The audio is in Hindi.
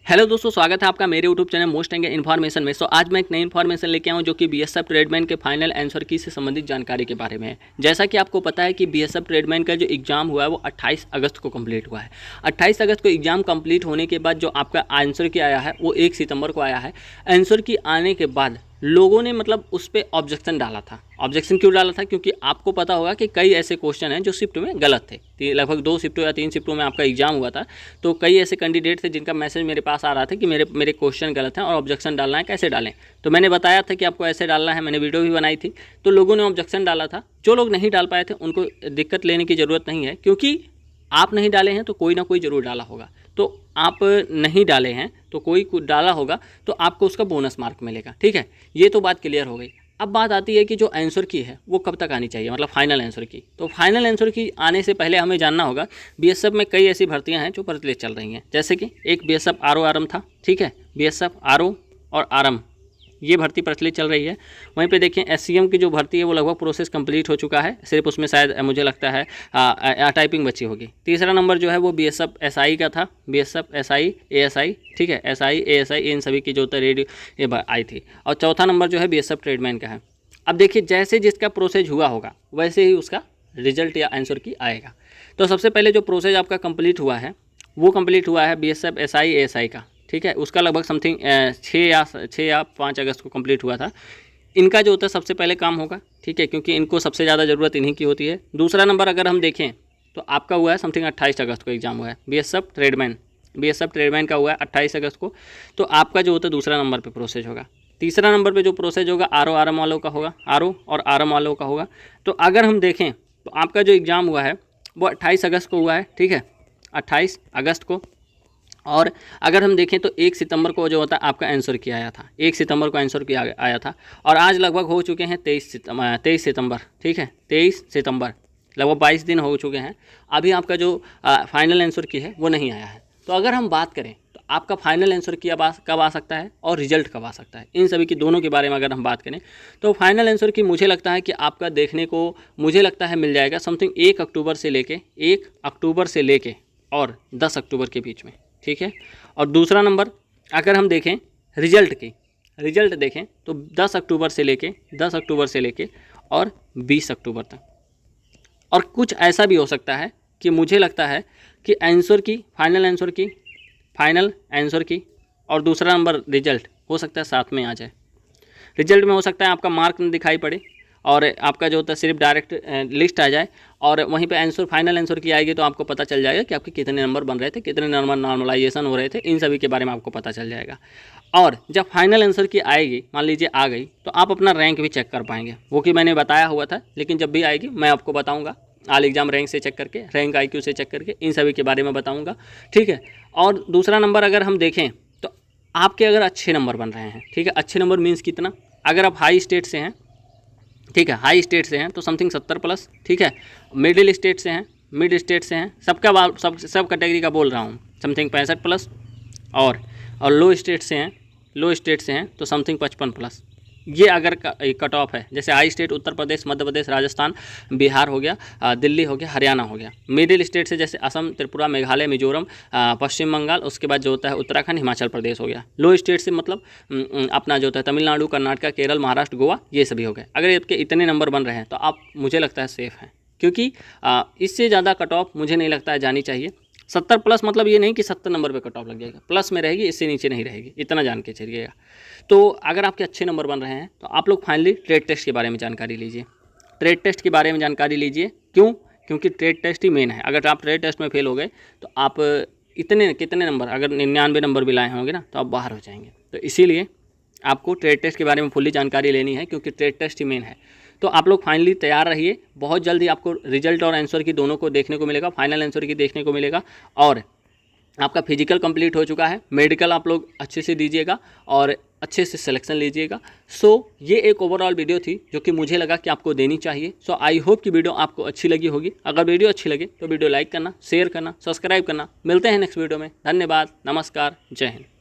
हेलो दोस्तों, स्वागत है आपका मेरे यूट्यूब चैनल मोस्ट एंगे इन्फॉर्मेशन में। आज मैं एक नई इन्फॉर्मेशन लेके आऊँ जो कि बीएसएफ ट्रेडमैन के फाइनल आंसर की से संबंधित जानकारी के बारे में है। जैसा कि आपको पता है कि बीएसएफ ट्रेडमैन का जो एग्जाम हुआ है वो 28 अगस्त को कंप्लीट हुआ है। 28 अगस्त को एग्जाम कंप्लीट होने के बाद जो आपका आंसर की आया है वो 1 सितंबर को आया है। आंसर की आने के बाद लोगों ने उस पर ऑब्जेक्शन डाला था। ऑब्जेक्शन क्यों डाला था? क्योंकि आपको पता होगा कि कई ऐसे क्वेश्चन हैं जो शिफ्ट में गलत थे। लगभग 2 शिफ्टों या 3 शिफ्टों में आपका एग्जाम हुआ था, तो कई ऐसे कैंडिडेट थे जिनका मैसेज मेरे पास आ रहा था कि मेरे क्वेश्चन गलत हैं और ऑब्जेक्शन डालना है, कैसे डालें। तो मैंने बताया था कि आपको ऐसे डालना है, मैंने वीडियो भी बनाई थी। तो लोगों ने ऑब्जेक्शन डाला था। जो लोग नहीं डाल पाए थे उनको दिक्कत लेने की ज़रूरत नहीं है, क्योंकि आप नहीं डाले हैं तो कोई ना कोई ज़रूर डाला होगा। तो आप नहीं डाले हैं तो कोई डाला होगा, तो आपको उसका बोनस मार्क मिलेगा। ठीक है, ये तो बात क्लियर हो गई। अब बात आती है कि जो आंसर की है वो कब तक आनी चाहिए, मतलब फाइनल आंसर की। तो फाइनल आंसर की आने से पहले हमें जानना होगा बीएसएफ में कई ऐसी भर्तियां हैं जो प्रचलित चल रही हैं। जैसे कि एक बीएसएफ आरओ आरएम था, ठीक है, बीएसएफ आरओ और आरएम ये भर्ती प्रचलित चल रही है। वहीं पे देखें एससीएम की जो भर्ती है वो लगभग प्रोसेस कंप्लीट हो चुका है, सिर्फ उसमें शायद मुझे लगता है टाइपिंग बची होगी। तीसरा नंबर जो है वो बीएसएफ एसआई का था, बीएसएफ एसआई एएसआई, ठीक है, एसआई एएसआई इन सभी की जो रेडियो ये आई थी। और चौथा नंबर जो है बीएसएफ ट्रेडमैन का है। अब देखिए जैसे जिसका प्रोसेस हुआ होगा वैसे ही उसका रिजल्ट या आंसर की आएगा। तो सबसे पहले जो प्रोसेस आपका कंप्लीट हुआ है वो कंप्लीट हुआ है बीएसएफ एसआई एएसआई का, ठीक है। उसका लगभग समथिंग 6 या 5 अगस्त को कंप्लीट हुआ था। इनका जो होता है सबसे पहले काम होगा, ठीक है, क्योंकि इनको सबसे ज़्यादा ज़रूरत इन्हीं की होती है। दूसरा नंबर अगर हम देखें तो आपका हुआ है समथिंग 28 अगस्त को एग्जाम हुआ है। बीएसएफ ट्रेडमैन का हुआ है 28 अगस्त को। तो आपका जो होता है दूसरा नंबर पर प्रोसेस होगा। तीसरा नंबर पर जो प्रोसेस होगा आरओ आरएम वालों का होगा, आरओ और आरएम वालों का होगा। तो अगर हम देखें तो आपका जो एग्ज़ाम हुआ है वो 28 अगस्त को हुआ है, ठीक है, 28 अगस्त को। और अगर हम देखें तो 1 सितंबर को जो होता है आपका आंसर की आया था, 1 सितंबर को आंसर की आया था। और आज लगभग हो चुके हैं 23 सितंबर, ठीक है, 23 सितंबर, लगभग 22 दिन हो चुके हैं। अभी आपका जो फाइनल आंसर की है वो नहीं आया है। तो अगर हम बात करें तो आपका फाइनल आंसर की कब आ सकता है और रिजल्ट कब आ सकता है, इन सभी की दोनों के बारे में अगर हम बात करें तो फाइनल आंसर की मुझे लगता है कि आपका देखने को मुझे लगता है मिल जाएगा समथिंग 1 अक्टूबर से लेके और 10 अक्टूबर के बीच में, ठीक है। और दूसरा नंबर अगर हम देखें रिजल्ट देखें तो 10 अक्टूबर से लेके और 20 अक्टूबर तक। और कुछ ऐसा भी हो सकता है कि मुझे लगता है कि फाइनल आंसर की और दूसरा नंबर रिजल्ट हो सकता है साथ में आ जाए। रिजल्ट में हो सकता है आपका मार्क न दिखाई पड़े और आपका जो होता है सिर्फ डायरेक्ट लिस्ट आ जाए, और वहीं पे फाइनल आंसर की आएगी तो आपको पता चल जाएगा कि आपके कितने नंबर बन रहे थे, कितने नंबर नॉर्मलाइजेशन हो रहे थे, इन सभी के बारे में आपको पता चल जाएगा। और जब फाइनल आंसर की आएगी, मान लीजिए आ गई, तो आप अपना रैंक भी चेक कर पाएंगे, वो कि मैंने बताया हुआ था। लेकिन जब भी आएगी मैं आपको बताऊँगा, ऑल एग्जाम रैंक से चेक करके, रैंक IQ से चेक करके, इन सभी के बारे में बताऊँगा, ठीक है। और दूसरा नंबर अगर हम देखें तो आपके अगर अच्छे नंबर बन रहे हैं, ठीक है, अच्छे नंबर मीन्स कितना, अगर आप हाई स्टेट से हैं, ठीक है, हाई स्टेट से हैं तो समथिंग 70+, ठीक है, मिडिल स्टेट से हैं, सब कैटेगरी का बोल रहा हूँ, समथिंग 65+, और लो स्टेट से हैं तो समथिंग 55+। ये अगर कट ऑफ है, जैसे हाई स्टेट उत्तर प्रदेश, मध्य प्रदेश, राजस्थान, बिहार हो गया, दिल्ली हो गया, हरियाणा हो गया। मिडिल स्टेट से जैसे असम, त्रिपुरा, मेघालय, मिजोरम, पश्चिम बंगाल, उसके बाद जो होता है उत्तराखंड, हिमाचल प्रदेश हो गया। लो स्टेट से मतलब अपना जो होता है तमिलनाडु, कर्नाटक, केरल, महाराष्ट्र, गोवा, ये सभी हो गए। अगर इसके इतने नंबर बन रहे हैं तो आप, मुझे लगता है सेफ़ हैं, क्योंकि इससे ज़्यादा कट ऑफ मुझे नहीं लगता है जानी चाहिए। 70+ मतलब ये नहीं कि 70 नंबर पे कट ऑफ लग जाएगा, प्लस में रहेगी, इससे नीचे नहीं रहेगी, इतना जान के चलिएगा। तो अगर आपके अच्छे नंबर बन रहे हैं तो आप लोग फाइनली ट्रेड टेस्ट के बारे में जानकारी लीजिए। क्यों? क्योंकि ट्रेड टेस्ट ही मेन है। अगर आप ट्रेड टेस्ट में फेल हो गए तो आप कितने नंबर, अगर 99 नंबर भी लाए होंगे ना, तो आप बाहर हो जाएंगे। तो इसीलिए आपको ट्रेड टेस्ट के बारे में फुल्ली जानकारी लेनी है, क्योंकि ट्रेड टेस्ट ही मेन है। तो आप लोग फाइनली तैयार रहिए, बहुत जल्दी आपको रिजल्ट और आंसर की दोनों को देखने को मिलेगा, फाइनल आंसर की देखने को मिलेगा। और आपका फिजिकल कंप्लीट हो चुका है, मेडिकल आप लोग अच्छे से दीजिएगा और अच्छे से सिलेक्शन लीजिएगा। ये एक ओवरऑल वीडियो थी जो कि मुझे लगा कि आपको देनी चाहिए। आई होप कि वीडियो आपको अच्छी लगी होगी। अगर वीडियो अच्छी लगे तो वीडियो लाइक करना, शेयर करना, सब्सक्राइब करना। मिलते हैं नेक्स्ट वीडियो में। धन्यवाद, नमस्कार, जय हिंद।